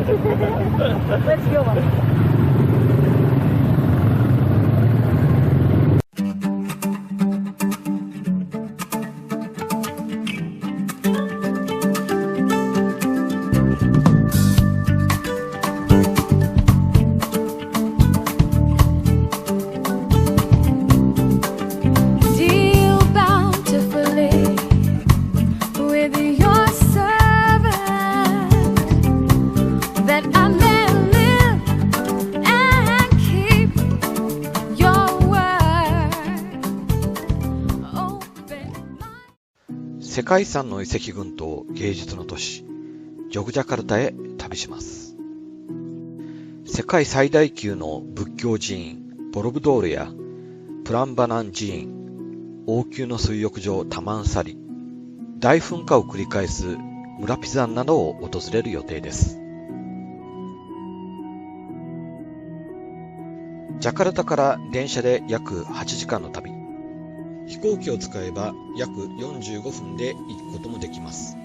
Let's go, Mom. 世界遺産の遺跡群島芸術の都市ジョグジャカルタへ旅します。世界最大級の仏教寺院ボロブドールやプランバナン寺院、王宮の水浴場タマンサリ、大噴火を繰り返す村ピザンなどを訪れる予定です。ジャカルタから電車で約8時間の旅。飛行機を使えば約45分で行くこともできます。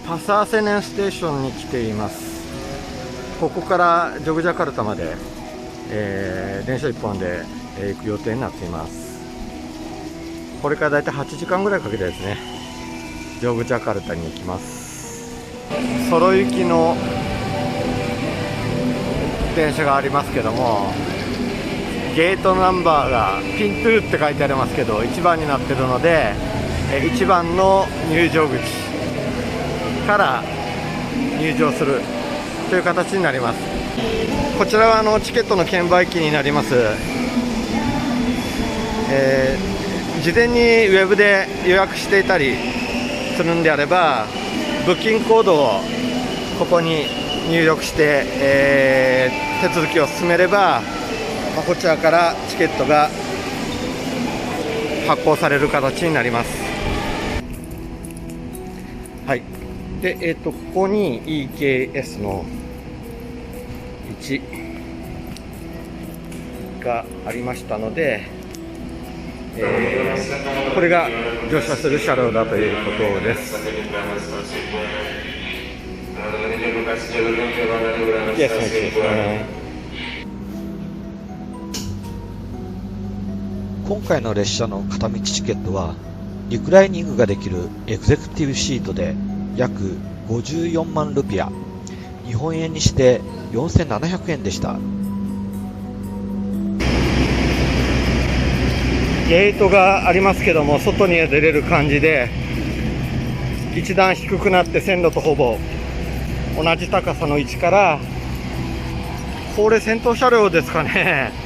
パサーセネンステーションに来ています。ここからジョグジャカルタまで、電車1本で、行く予定になっています。これからだいたい8時間ぐらいかけてですね、ジョグジャカルタに行きます。ソロ行きの電車がありますけども、ゲートナンバーがピントゥーって書いてありますけど1番になっているので、1番の入場口から入場するという形になります。こちらはチケットの券売機になります。事前にウェブで予約していたりするんであれば、ブッキングコードをここに入力して、手続きを進めれば、こちらからチケットが発行される形になります。はい。で、ここに EKS の1がありましたので、これが乗車する車両だということです。今回の列車の片道チケットはリクライニングができるエグゼクティブシートで約54万ルピア、日本円にして4700円でした。ゲートがありますけども、外に出れる感じで一段低くなって線路とほぼ同じ高さの位置から、これ先頭車両ですかね。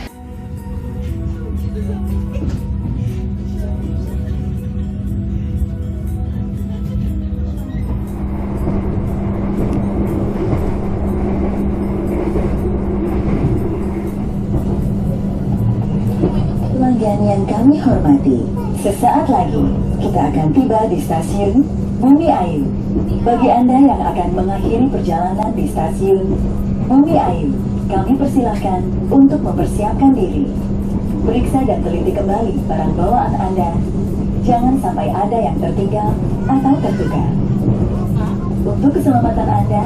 Pelanggan yang kami hormati, sesaat lagi kita akan tiba di stasiun Bumi Ayu. Bagi Anda yang akan mengakhiri perjalanan di stasiun Bumi Ayu, kami persilahkan untuk mempersiapkan diri. Periksa dan teliti kembali barang bawaan Anda. Jangan sampai ada yang tertinggal atau tertukar. Untuk keselamatan Anda,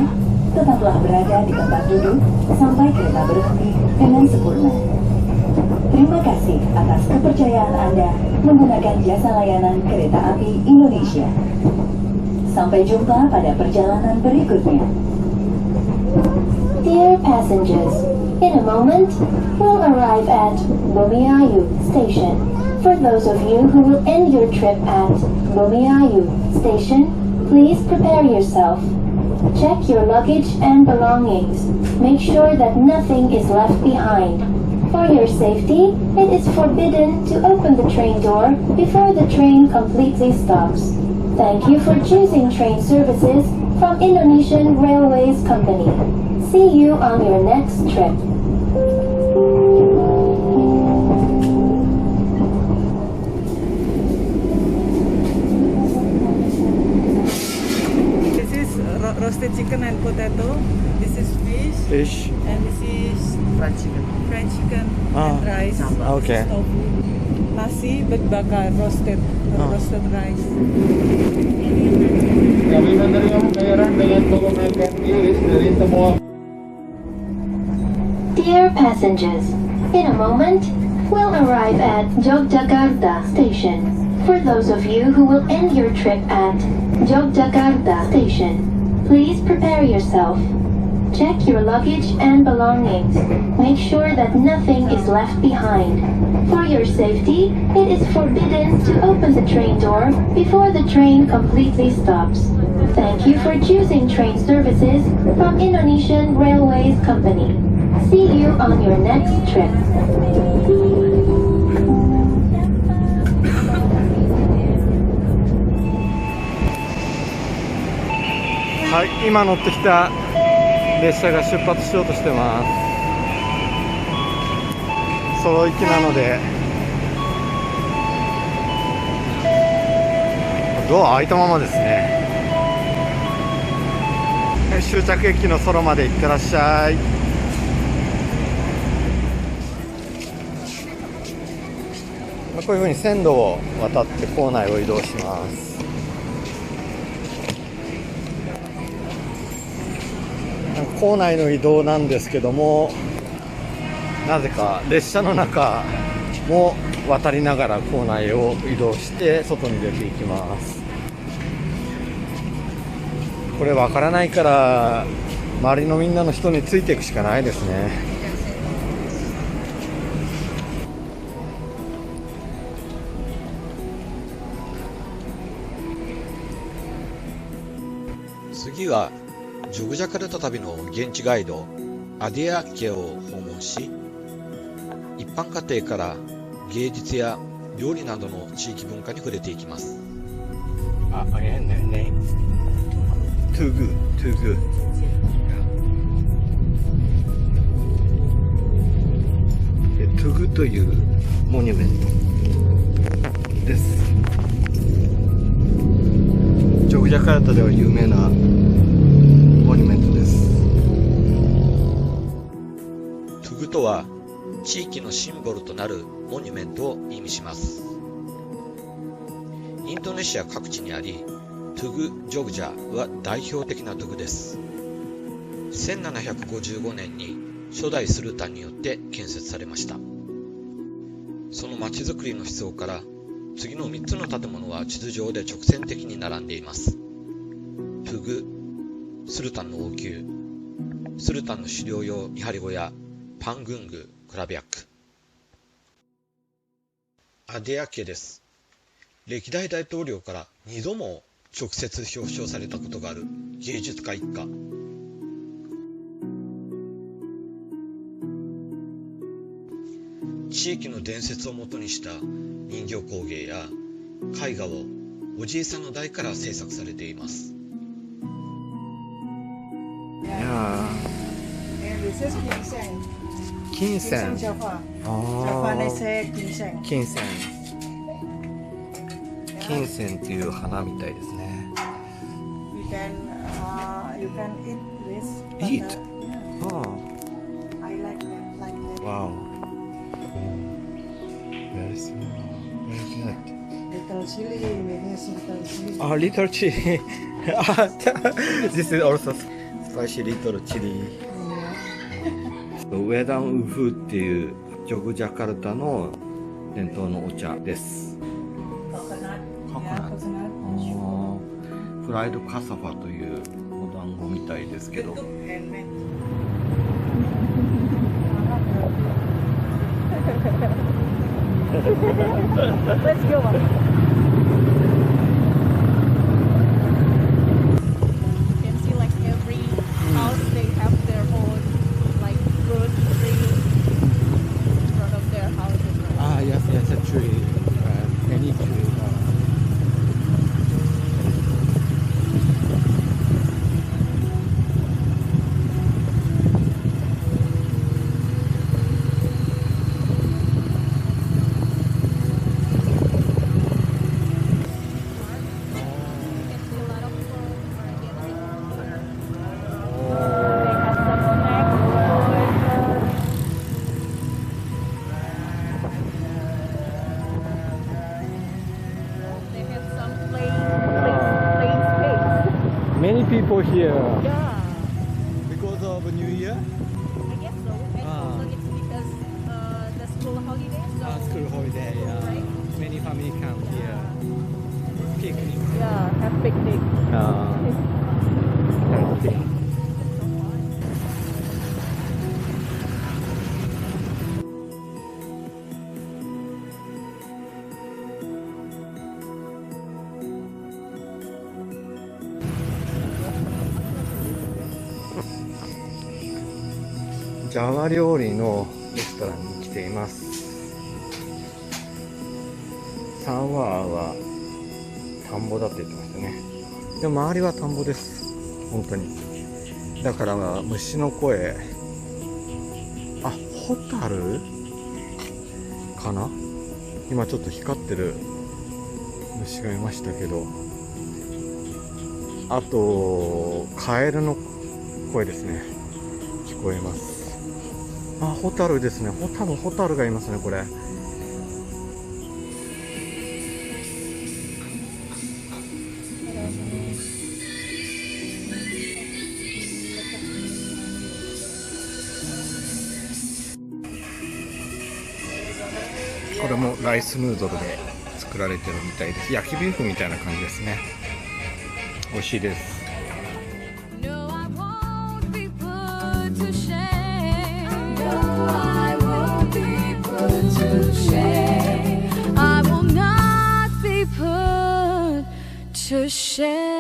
tetaplah berada di tempat duduk sampai kereta berhenti dengan sempurna. Terima kasih atas kepercayaan Anda menggunakan jasa layanan kereta api Indonesia. Sampai jumpa pada perjalanan berikutnya. Dear passengers, in a moment we'll arrive at Bumi Ayu station. For those of you who will end your trip at Bumi Ayu station, please prepare yourself. Check your luggage and belongings. Make sure that nothing is left behind. For your safety, it is forbidden to open the train door before the train completely stops. Thank you for choosing train services from Indonesian Railways Company. See you on your next trip. This is roasted chicken and potato. This is fish. And this is fried chicken and rice. Okay. This is tofu. Nasi bakar roasted rice. Kami menerima pembayaran dengan menggunakan QRIS dari semua. Dear passengers, in a moment, we'll arrive at Yogyakarta Station. For those of you who will end your trip at Yogyakarta Station, please prepare yourself. Check your luggage and belongings. Make sure that nothing is left behind. For your safety, it is forbidden to open the train door before the train completely stops. Thank you for choosing train services from Indonesian Railways Company. See you on your next trip. はい、今乗ってきた列車が出発しようとしてます。その行きなのでドア開いたままですね。終着駅の空まで行ってらっしゃい。こういうふうに線路を渡って構内を移動します。構内の移動なんですけども、なぜか列車の中も渡りながら構内を移動して外に出ていきます。これわからないから周りのみんなの人についていくしかないですね。次はジョグジャカルタ旅の現地ガイドアディアッケを訪問し、一般家庭から芸術や料理などの地域文化に触れていきます。あれね、トゥグトゥグというモニュメントです。ジョグジャカルタでは有名なモニュメントです。トゥグとは地域のシンボルとなるモニュメントを意味します。インドネシア各地にあり、トゥグ・ジョグジャは代表的なトゥグです。1755年に初代スルタンによって建設されました。その町づくりの思想から次の3つの建物は地図上で直線的に並んでいます。トゥグ、スルタンの王宮、スルタンの狩猟用見張り小屋、パングング、クラビャック。アデア家です。歴代大統領から2度も直接表彰されたことがある芸術家一家。地域の伝説をもとにした人形工芸や絵画をおじいさんの代から制作されています。いや金銭。金銭っていう花みたいですね。You can eat this. Eat? Oh. I like them like that. Wow. Very small. Very good. Little chili, yes, little chili. Ah, little chili. This is also spicy little chili. ウェダンウフっていうジョグジャカルタの伝統のお茶です。フライドカサファというお団子みたいですけど。Let's go. Yes, a tree. Any tree. Many people here Yeah, because of New Year. I guess so. And also it's because the school holiday. So School holiday. Right. Many family come here. Picnic. yeah, have picnic. Okay.ジャワ料理のレストランに来ています。サンワーは田んぼだって言ってましたね。でも周りは田んぼです。本当に。だから虫の声。あ、ホタルかな？今ちょっと光ってる虫がいましたけど。あと、カエルの声ですね。聞こえます。あ、ホタルですね。ホタルがいますね、これ。これもライスヌードルで作られてるみたいです。焼きビーフみたいな感じですね。美味しいです。No, I won't be put to shame. No, I won't be put to shame. I will not be put to shame.